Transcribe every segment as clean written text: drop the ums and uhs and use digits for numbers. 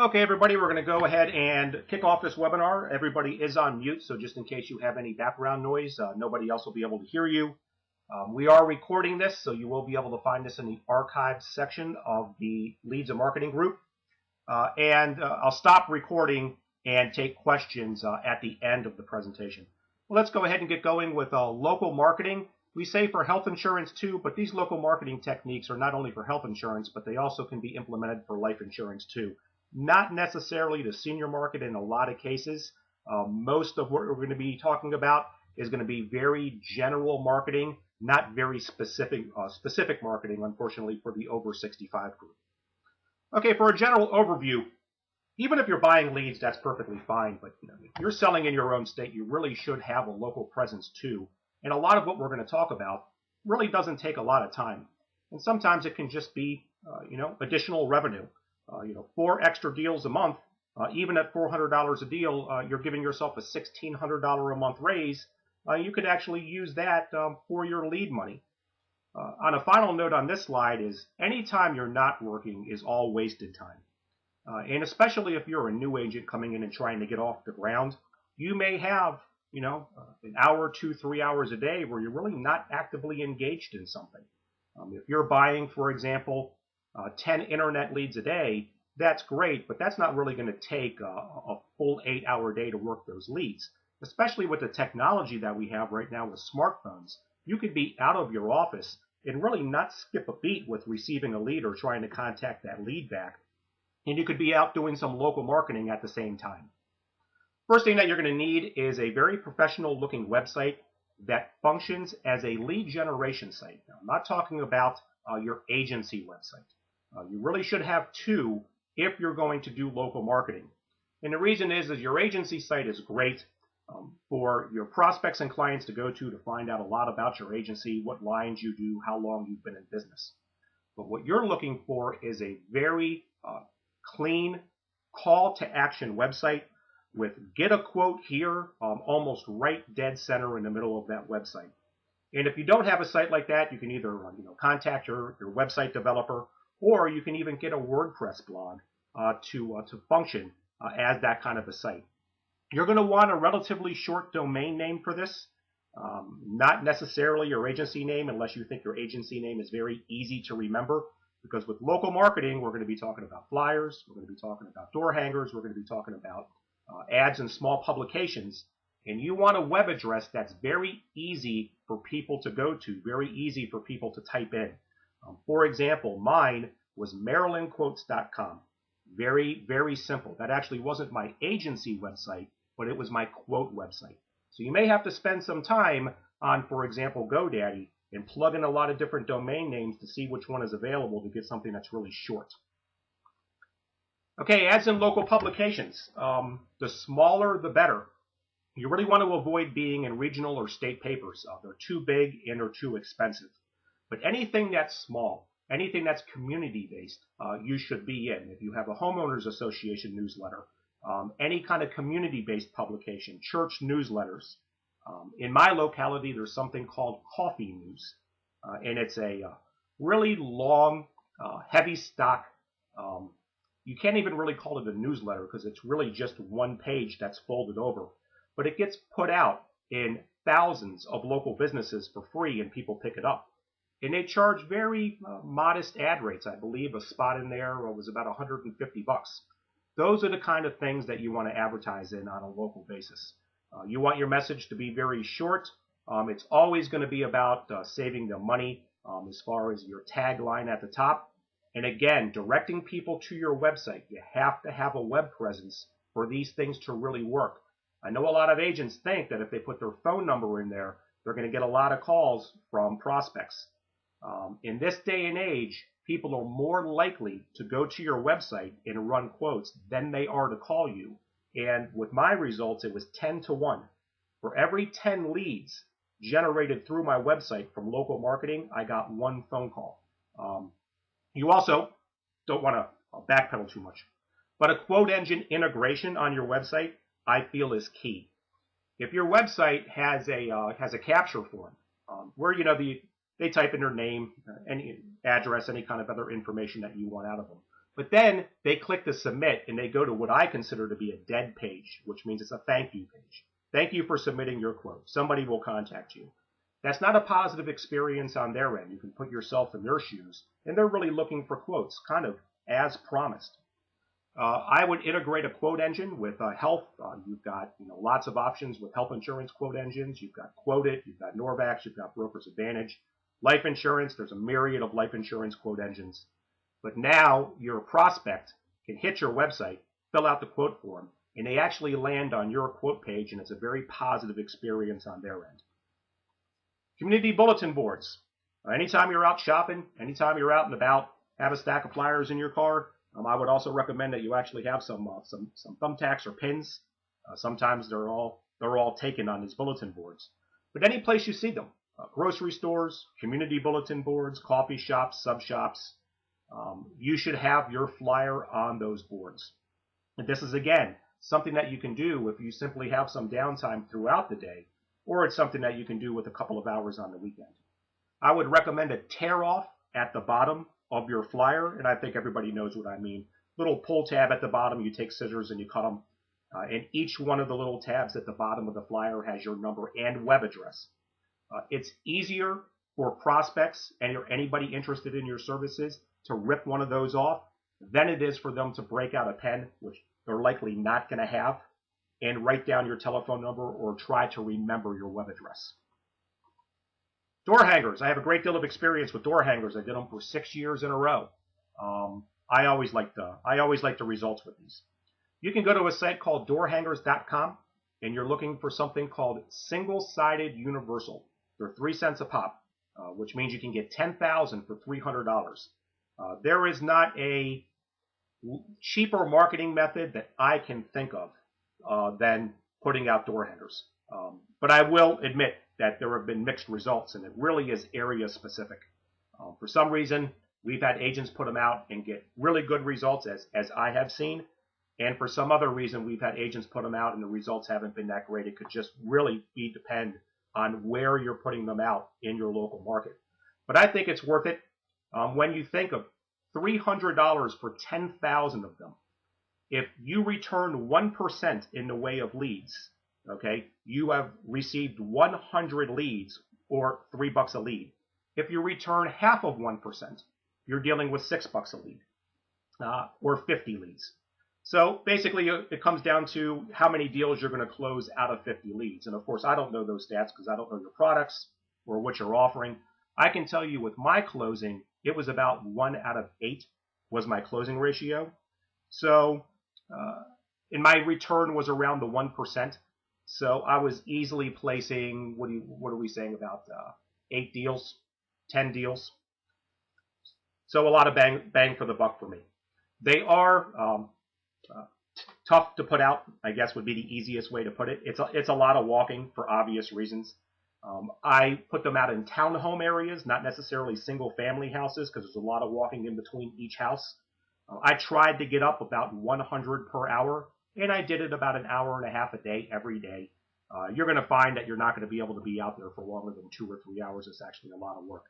Okay, everybody, we're going to go ahead and kick off this webinar. Everybody is on mute, so just in case you have any background noise, nobody else will be able to hear you. We are recording this, so you will be able to find this in the archives section of the Leads and Marketing group. I'll stop recording and take questions at the end of the presentation. Well, let's go ahead and get going with local marketing. We say for health insurance too, but these local marketing techniques are not only for health insurance, but they also can be implemented for life insurance too. Not necessarily the senior market in a lot of cases. Most of what we're going to be talking about is going to be very general marketing, not very specific marketing, unfortunately, for the over 65 group. Okay, for a general overview, even if you're buying leads, that's perfectly fine. But if you're selling in your own state, you really should have a local presence too. And a lot of what we're going to talk about really doesn't take a lot of time. And sometimes it can just be, additional revenue. 4 extra deals a month, even at $400 a deal, you're giving yourself a $1,600 a month raise. You could actually use that for your lead money. On a final note on this slide is any time you're not working is all wasted time. And especially if you're a new agent coming in and trying to get off the ground, you may have, an hour, 2, 3 hours a day where you're really not actively engaged in something. If you're buying, for example, 10 internet leads a day, that's great, but that's not really going to take a full 8-hour day to work those leads, especially with the technology that we have right now with smartphones. You could be out of your office and really not skip a beat with receiving a lead or trying to contact that lead back, and you could be out doing some local marketing at the same time. First thing that you're going to need is a very professional looking website that functions as a lead generation site. Now, I'm not talking about your agency website. You really should have 2 if you're going to do local marketing. And the reason is your agency site is great for your prospects and clients to go to find out a lot about your agency, what lines you do, how long you've been in business. But what you're looking for is a very clean call to action website with get a quote here, almost right dead center in the middle of that website. And if you don't have a site like that, you can either contact your website developer, or you can even get a WordPress blog to function as that kind of a site. You're going to want a relatively short domain name for this, not necessarily your agency name unless you think your agency name is very easy to remember, because with local marketing, we're going to be talking about flyers, we're going to be talking about door hangers, we're going to be talking about ads in small publications, and you want a web address that's very easy for people to go to, very easy for people to type in. For example, mine was marylandquotes.com. Very, very simple. That actually wasn't my agency website, but it was my quote website. So you may have to spend some time on, for example, GoDaddy and plug in a lot of different domain names to see which one is available to get something that's really short. Okay, ads in local publications. The smaller, the better. You really want to avoid being in regional or state papers. They're too big and they're too expensive. But anything that's small, anything that's community-based, you should be in. If you have a homeowners association newsletter, any kind of community-based publication, church newsletters. In my locality, there's something called Coffee News, and it's a really long, heavy stock. You can't even really call it a newsletter because it's really just one page that's folded over. But it gets put out in thousands of local businesses for free, and people pick it up. And they charge very modest ad rates. I believe a spot in there was about $150. Those are the kind of things that you want to advertise in on a local basis. You want your message to be very short. It's always going to be about saving them money as far as your tagline at the top. And again, directing people to your website. You have to have a web presence for these things to really work. I know a lot of agents think that if they put their phone number in there, they're going to get a lot of calls from prospects. In this day and age, people are more likely to go to your website and run quotes than they are to call you. And with my results, it was 10 to 1. For every 10 leads generated through my website from local marketing, I got 1 phone call. You also don't want to backpedal too much. But a quote engine integration on your website, I feel, is key. If your website has a capture form where they type in their name, any address, any kind of other information that you want out of them. But then they click to submit and they go to what I consider to be a dead page, which means it's a thank you page. Thank you for submitting your quote. Somebody will contact you. That's not a positive experience on their end. You can put yourself in their shoes, and they're really looking for quotes, kind of as promised. I would integrate a quote engine with health. You've got lots of options with health insurance quote engines. You've got Quote-it, you've got Norvax, you've got Broker's Advantage. Life insurance, there's a myriad of life insurance quote engines. But now your prospect can hit your website, fill out the quote form, and they actually land on your quote page, and it's a very positive experience on their end. Community bulletin boards. Anytime you're out shopping, anytime you're out and about, have a stack of flyers in your car. I would also recommend that you actually have some thumbtacks or pins. Sometimes they're all taken on these bulletin boards. But any place you see them, grocery stores, community bulletin boards, coffee shops, sub shops, you should have your flyer on those boards. And this is, again, something that you can do if you simply have some downtime throughout the day, or it's something that you can do with a couple of hours on the weekend. I would recommend a tear off at the bottom of your flyer, and I think everybody knows what I mean. Little pull tab at the bottom, you take scissors and you cut them, and each one of the little tabs at the bottom of the flyer has your number and web address. It's easier for prospects and anybody interested in your services to rip one of those off than it is for them to break out a pen, which they're likely not going to have, and write down your telephone number or try to remember your web address. Door hangers. I have a great deal of experience with door hangers. I did them for 6 years in a row. I always like the results with these. You can go to a site called doorhangers.com, and you're looking for something called single-sided universal. They're 3 cents a pop, which means you can get 10,000 for $300. There is not a cheaper marketing method that I can think of than putting out door hangers. But I will admit that there have been mixed results, and it really is area specific. For some reason, we've had agents put them out and get really good results, as I have seen. And for some other reason, we've had agents put them out and the results haven't been that great. It could just really depend on where you're putting them out in your local market. But I think it's worth it. When you think of $300 for 10,000 of them, if you return 1% in the way of leads, okay, you have received 100 leads, or $3 a lead. If you return half of 1%, you're dealing with $6 a lead, or 50 leads. So basically, it comes down to how many deals you're going to close out of 50 leads. And of course, I don't know those stats because I don't know your products or what you're offering. I can tell you with my closing, it was about 1 out of 8 was my closing ratio. So, and my return was around the 1%. So I was easily placing, what are we saying, about 8 deals, 10 deals. So a lot of bang for the buck for me. They are tough to put out, I guess would be the easiest way to put it. It's a lot of walking for obvious reasons. I put them out in townhome areas, not necessarily single family houses, because there's a lot of walking in between each house. I tried to get up about 100 per hour, and I did it about an hour and a half a day every day. You're going to find that you're not going to be able to be out there for longer than 2 or 3 hours. It's actually a lot of work.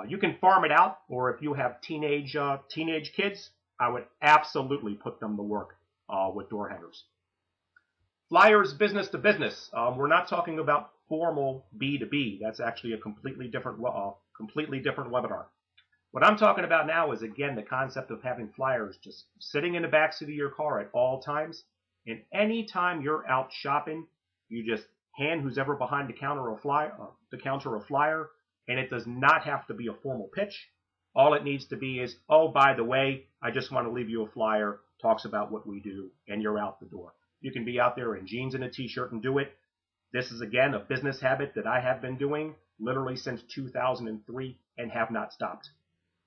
You can farm it out, or if you have teenage kids, I would absolutely put them to work with door hangers. Flyers business to business. We're not talking about formal B2B. That's actually a completely different webinar. What I'm talking about now is, again, the concept of having flyers just sitting in the backseat of your car at all times. And anytime you're out shopping, you just hand who's ever behind the counter a flyer, and it does not have to be a formal pitch. All it needs to be is, oh, by the way, I just want to leave you a flyer, talks about what we do, and you're out the door. You can be out there in jeans and a t-shirt and do it. This is, again, a business habit that I have been doing literally since 2003 and have not stopped.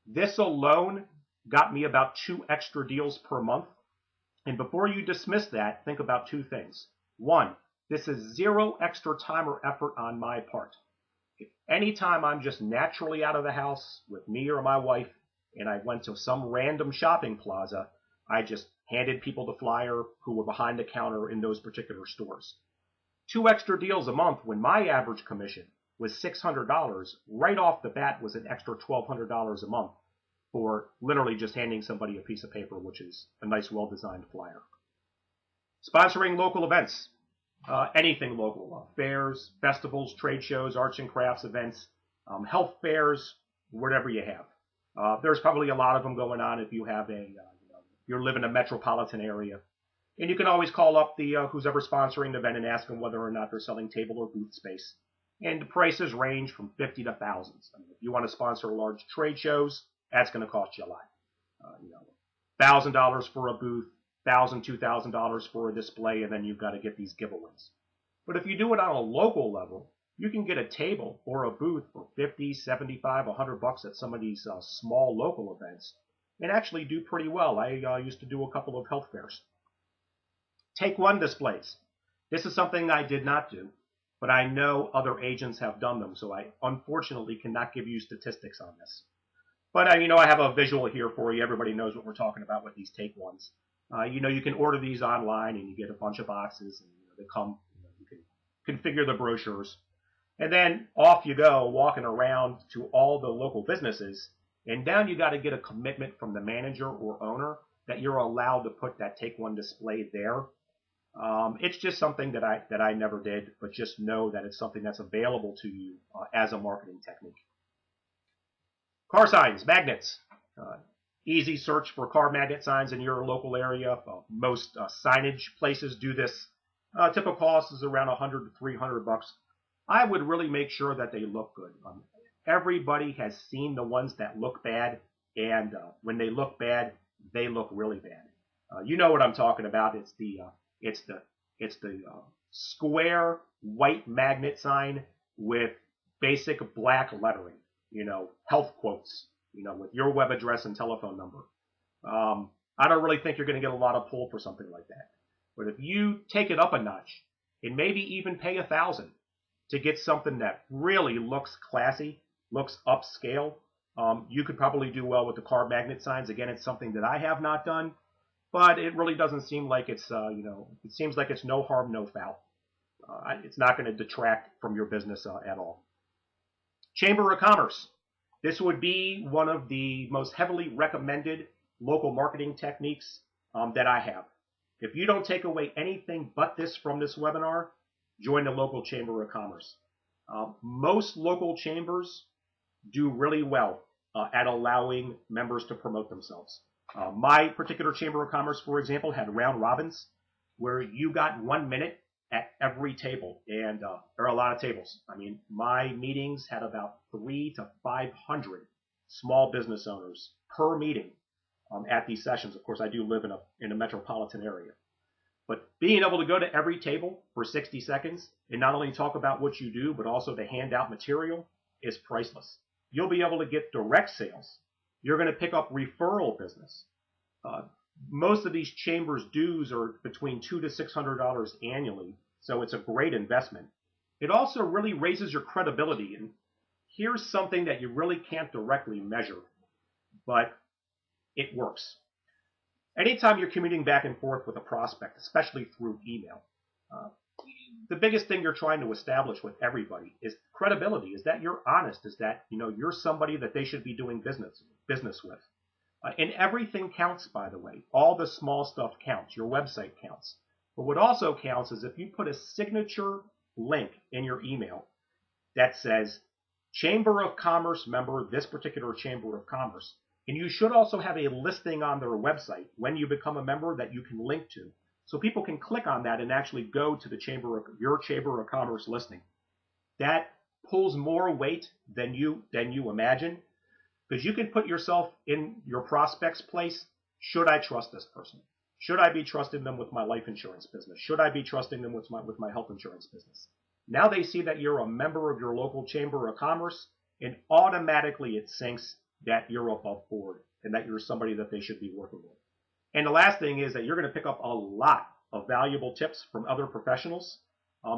This alone got me about 2 extra deals per month. And before you dismiss that, think about 2 things. 1, this is 0 extra time or effort on my part. If anytime I'm just naturally out of the house with me or my wife and I went to some random shopping plaza, I just handed people the flyer who were behind the counter in those particular stores. 2 extra deals a month when my average commission was $600, right off the bat was an extra $1,200 a month. for literally just handing somebody a piece of paper, which is a nice, well-designed flyer. Sponsoring local events. Anything local. Fairs, festivals, trade shows, arts and crafts events, health fairs, whatever you have. There's probably a lot of them going on if you have you live in a metropolitan area. And you can always call up the who's ever sponsoring the event and ask them whether or not they're selling table or booth space. And the prices range from 50 to thousands. I mean, if you want to sponsor large trade shows, that's going to cost you a lot. $1,000 for a booth, $1,000, $2,000 for a display, and then you've got to get these giveaways. But if you do it on a local level, you can get a table or a booth for 50, 75, $100 at some of these small local events and actually do pretty well. I used to do a couple of health fairs. Take one displays. This is something I did not do, but I know other agents have done them, so I unfortunately cannot give you statistics on this. But I have a visual here for you. Everybody knows what we're talking about with these take ones. You can order these online and you get a bunch of boxes and they come. You can configure the brochures, and then off you go, walking around to all the local businesses. And down you got to get a commitment from the manager or owner that you're allowed to put that take one display there. It's just something that I never did, but just know that it's something that's available to you as a marketing technique. Car signs, magnets. Easy search for car magnet signs in your local area. Most signage places do this. Typical cost is around $100 to $300. I would really make sure that they look good. Everybody has seen the ones that look bad, and when they look bad, they look really bad. You know what I'm talking about. It's the square white magnet sign with basic black lettering. Health quotes. With your web address and telephone number. I don't really think you're going to get a lot of pull for something like that. But if you take it up a notch and maybe even pay $1,000 to get something that really looks classy, looks upscale, you could probably do well with the car magnet signs. Again, it's something that I have not done, but it really doesn't seem like it's, it seems like it's no harm, no foul. It's not going to detract from your business at all. Chamber of Commerce. This would be one of the most heavily recommended local marketing techniques that I have. If you don't take away anything but this from this webinar, join the local Chamber of Commerce. Most local chambers do really well at allowing members to promote themselves. My particular Chamber of Commerce, for example, had round robins where you got 1 minute at every table, and there are a lot of tables. I mean, my meetings had about 300 to 500 small business owners per meeting at these sessions. Of course, I do live in a metropolitan area. But being able to go to every table for 60 seconds and not only talk about what you do, but also to hand out material is priceless. You'll be able to get direct sales. You're going to pick up referral business. Most of these chambers' dues are between $200 to $600 annually, so it's a great investment. It also really raises your credibility, and here's something that you really can't directly measure, but it works. Anytime you're commuting back and forth with a prospect, especially through email, the biggest thing you're trying to establish with everybody is credibility, is that you're honest, is that you're somebody that they should be doing business with. And everything counts, by the way. All the small stuff counts. Your website counts. But what also counts is if you put a signature link in your email that says Chamber of Commerce member, this particular Chamber of Commerce, and you should also have a listing on their website when you become a member that you can link to. So people can click on that and actually go to your Chamber of Commerce listing. That pulls more weight than you imagine. Because you can put yourself in your prospect's place. Should I trust this person? Should I be trusting them with my life insurance business? Should I be trusting them with my health insurance business? Now they see that you're a member of your local Chamber of Commerce, and automatically it sinks that you're above board and that you're somebody that they should be working with. And the last thing is that you're going to pick up a lot of valuable tips from other professionals.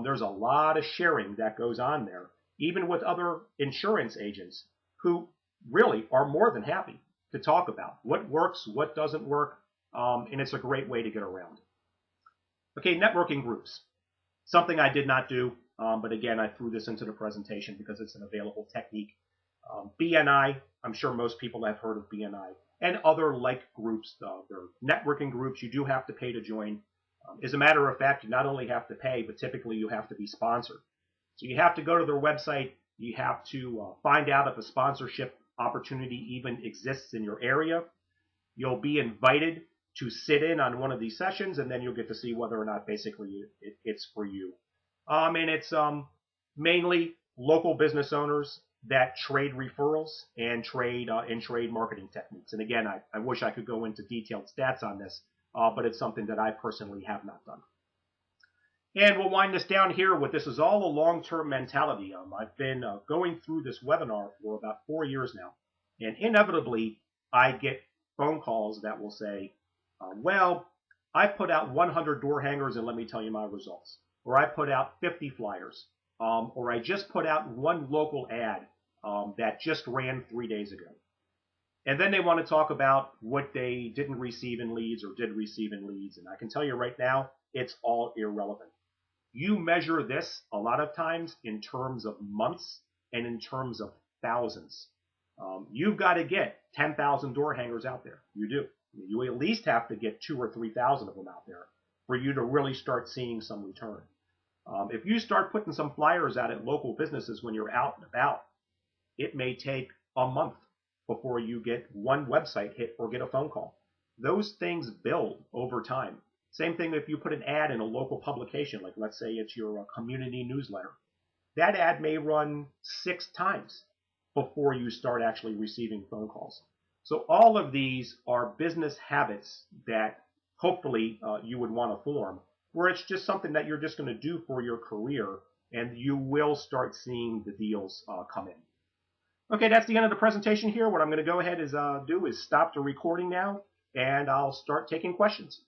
There's a lot of sharing that goes on there, even with other insurance agents who really are more than happy to talk about what works, what doesn't work, and it's a great way to get around. Okay, networking groups. Something I did not do, but again, I threw this into the presentation because it's an available technique. BNI, I'm sure most people have heard of BNI, and other like groups. They're networking groups. You do have to pay to join. As a matter of fact, you not only have to pay, but typically you have to be sponsored. So you have to go to their website. You have to find out if a sponsorship opportunity even exists in your area. You'll be invited to sit in on one of these sessions, and then you'll get to see whether or not basically it's for you. And it's mainly local business owners that trade referrals and trade marketing techniques. And again, I wish I could go into detailed stats on this, but it's something that I personally have not done. And we'll wind this down here with this is all a long-term mentality. I've been going through this webinar for about 4 years now, and inevitably I get phone calls that will say, well, I put out 100 door hangers and let me tell you my results. Or I put out 50 flyers. Or I just put out one local ad that just ran 3 days ago. And then they want to talk about what they didn't receive in leads or did receive in leads. And I can tell you right now, it's all irrelevant. You measure this a lot of times in terms of months and in terms of thousands. You've got to get 10,000 door hangers out there. You do. You at least have to get 2,000 or 3,000 of them out there for you to really start seeing some return. If you start putting some flyers out at local businesses when you're out and about, it may take a month before you get one website hit or get a phone call. Those things build over time. Same thing if you put an ad in a local publication, like let's say it's your community newsletter. That ad may run 6 times before you start actually receiving phone calls. So all of these are business habits that hopefully you would want to form, where it's just something that you're just going to do for your career, and you will start seeing the deals come in. Okay, that's the end of the presentation here. What I'm going to go ahead is do is stop the recording now, and I'll start taking questions.